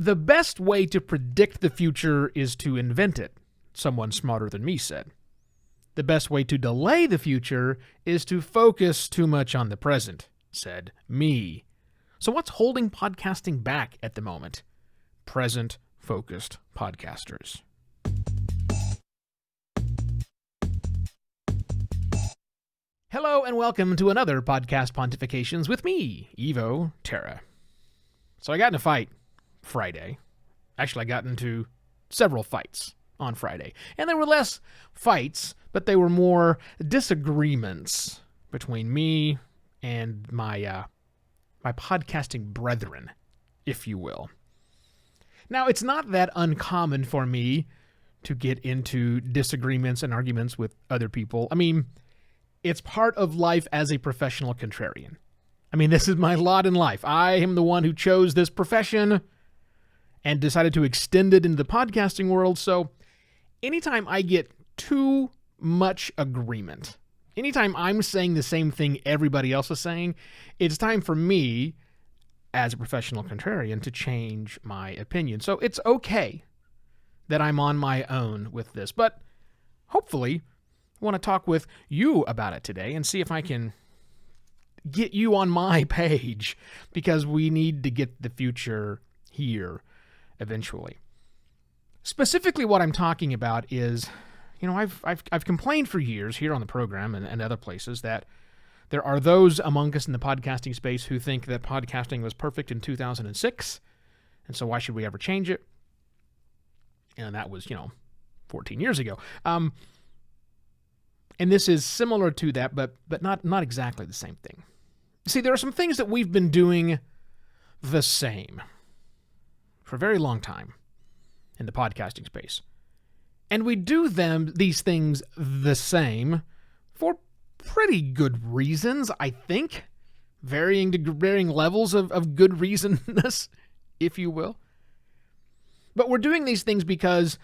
The best way to predict the future is to invent it, someone smarter than me said. The best way to delay the future is to focus too much on the present, said me. So what's holding podcasting back at the moment? Present-focused podcasters. Hello and welcome to another Podcast Pontifications with me, Evo Terra. So I got in a fight Friday. Actually, I got into several fights on Friday. And there were less fights, but they were more disagreements between me and my podcasting brethren, if you will. Now, it's not that uncommon for me to get into disagreements and arguments with other people. I mean, it's part of life as a professional contrarian. I mean, this is my lot in life. I am the one who chose this profession and decided to extend it into the podcasting world. So anytime I get too much agreement, anytime I'm saying the same thing everybody else is saying, it's time for me as a professional contrarian to change my opinion. So it's okay that I'm on my own with this, but hopefully I want to talk with you about it today and see if I can get you on my page, because we need to get the future here eventually. Specifically, what I'm talking about is, I've complained for years here on the program and other places that there are those among us in the podcasting space who think that podcasting was perfect in 2006, and so why should we ever change it? And that was, 14 years ago. And this is similar to that, but not exactly the same thing. See, there are some things that we've been doing the same for a very long time in the podcasting space. And we do these things the same for pretty good reasons, I think. Varying levels of good reasonness, if you will. But we're doing these things because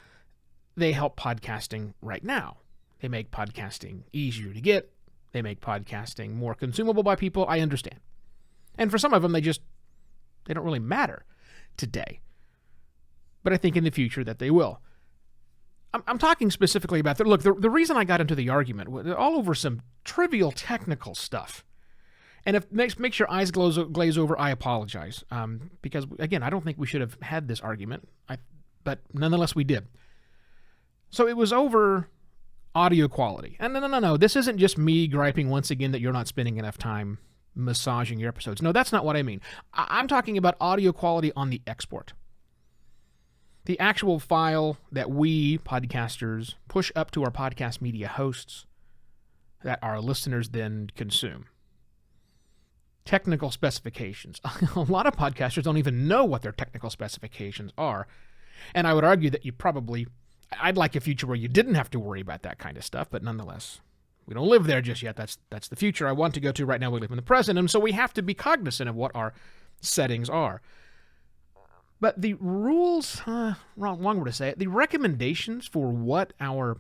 they help podcasting right now. They make podcasting easier to get. They make podcasting more consumable by people. I understand. And for some of them, they don't really matter today. But I think in the future that they will. I'm talking specifically about that. Look, the reason I got into the argument was all over some trivial technical stuff. And if it makes your eyes glaze over, I apologize. Because, again, I don't think we should have had this argument. But nonetheless, we did. So it was over audio quality. And no. This isn't just me griping once again that you're not spending enough time massaging your episodes. No, that's not what I mean. I'm talking about audio quality on the export. The actual file that we, podcasters, push up to our podcast media hosts that our listeners then consume. Technical specifications. A lot of podcasters don't even know what their technical specifications are. And I would argue that I'd like a future where you didn't have to worry about that kind of stuff, but nonetheless, we don't live there just yet. That's the future I want to go to. Right now we live in the present, and so we have to be cognizant of what our settings are. But the rules, wrong word to say it, the recommendations for what our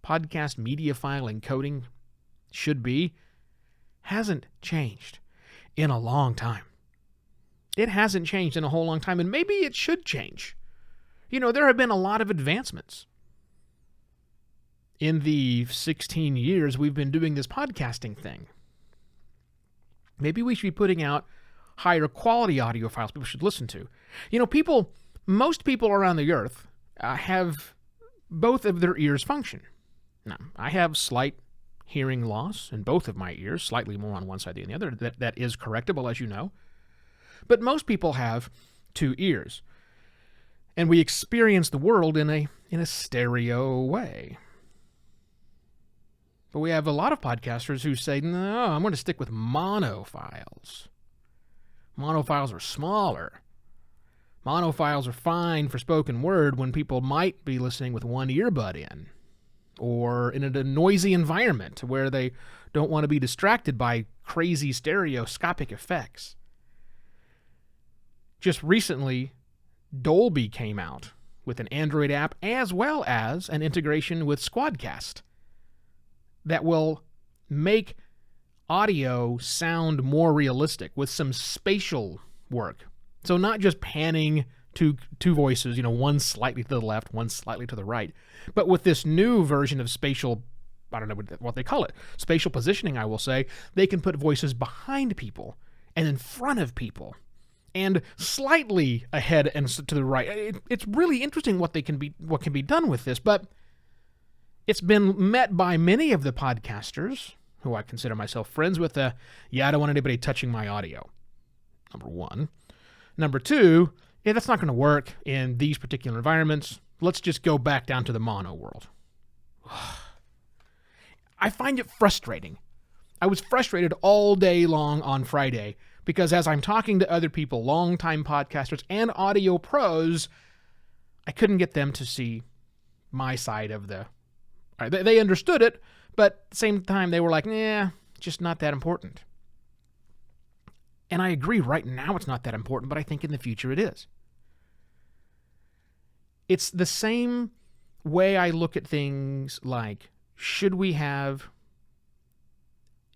podcast media file encoding should be hasn't changed in a long time. It hasn't changed in a whole long time, and maybe it should change. There have been a lot of advancements in the 16 years we've been doing this podcasting thing. Maybe we should be putting out higher quality audio files people should listen to. Most people around the earth have both of their ears function. Now, I have slight hearing loss in both of my ears, slightly more on one side than the other. That is correctable, as you know. But most people have two ears. And we experience the world in a stereo way. But we have a lot of podcasters who say, no, I'm going to stick with mono files. Mono files are smaller. Mono files are fine for spoken word when people might be listening with one earbud in, or in a noisy environment where they don't want to be distracted by crazy stereoscopic effects. Just recently, Dolby came out with an Android app as well as an integration with Squadcast that will make audio sound more realistic with some spatial work. So not just panning two voices, one slightly to the left, one slightly to the right. But with this new version of spatial, I don't know what they call it, spatial positioning, I will say, they can put voices behind people and in front of people and slightly ahead and to the right. It's really interesting what can be done with this, but it's been met by many of the podcasters, who I consider myself friends with, I don't want anybody touching my audio. Number one. Number two, that's not going to work in these particular environments. Let's just go back down to the mono world. I find it frustrating. I was frustrated all day long on Friday because as I'm talking to other people, longtime podcasters and audio pros, I couldn't get them to see my side of the... They understood it, but at the same time they were like, just not that important. And I agree, right now it's not that important, but I think in the future it is. It's the same way I look at things like, should we have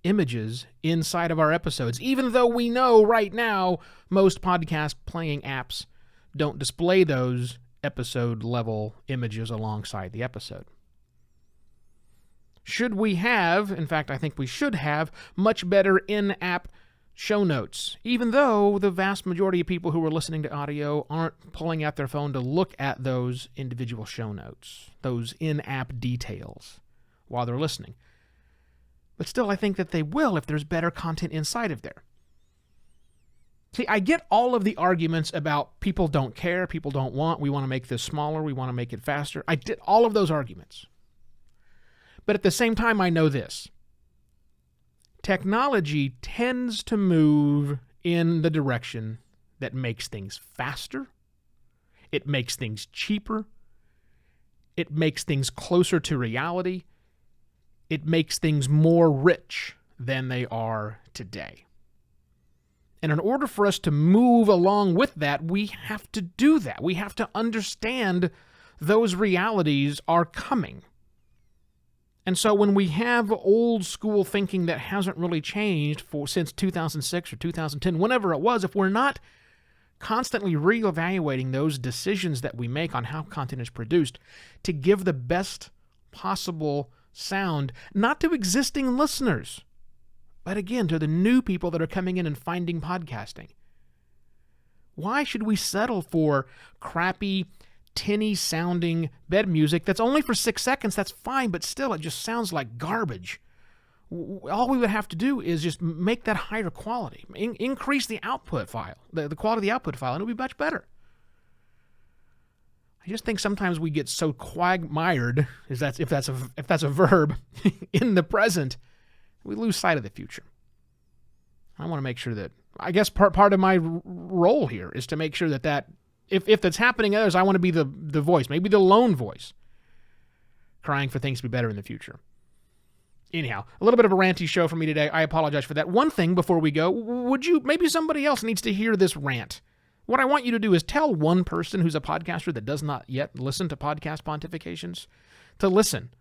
images inside of our episodes, even though we know right now most podcast playing apps don't display those episode level images alongside the episode. Should we have, in fact, I think we should have, much better in-app show notes, even though the vast majority of people who are listening to audio aren't pulling out their phone to look at those individual show notes, those in-app details while they're listening. But still, I think that they will if there's better content inside of there. See, I get all of the arguments about people don't care, people don't want, we want to make this smaller, we want to make it faster. I did all of those arguments. But at the same time, I know this. Technology tends to move in the direction that makes things faster. It makes things cheaper. It makes things closer to reality. It makes things more rich than they are today. And in order for us to move along with that, we have to do that. We have to understand those realities are coming. And so when we have old school thinking that hasn't really changed since 2006 or 2010, whenever it was, if we're not constantly reevaluating those decisions that we make on how content is produced to give the best possible sound, not to existing listeners, but again, to the new people that are coming in and finding podcasting. Why should we settle for crappy, tinny-sounding bed music that's only for 6 seconds? That's fine, but still, it just sounds like garbage. All we would have to do is just make that higher quality, increase the output file, the quality of the output file, and it'll be much better. I just think sometimes we get so quagmired, if that's a verb, in the present, we lose sight of the future. I want to make sure that, I guess part of my role here is to make sure that if that's happening to others, I want to be the voice, maybe the lone voice, crying for things to be better in the future. Anyhow, a little bit of a ranty show for me today. I apologize for that. One thing before we go, maybe somebody else needs to hear this rant. What I want you to do is tell one person who's a podcaster that does not yet listen to Podcast Pontifications to listen.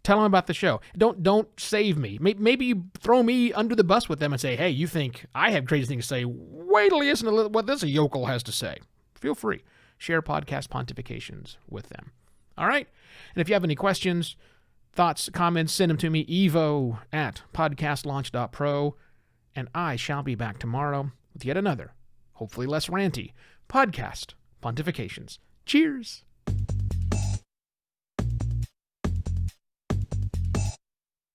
Tell them about the show. Don't save me. Maybe you throw me under the bus with them and say, hey, you think I have crazy things to say. Wait till you listen to what this yokel has to say. Feel free. Share Podcast Pontifications with them. All right? And if you have any questions, thoughts, comments, send them to me, evo@podcastlaunch.pro, and I shall be back tomorrow with yet another, hopefully less ranty, Podcast Pontifications. Cheers!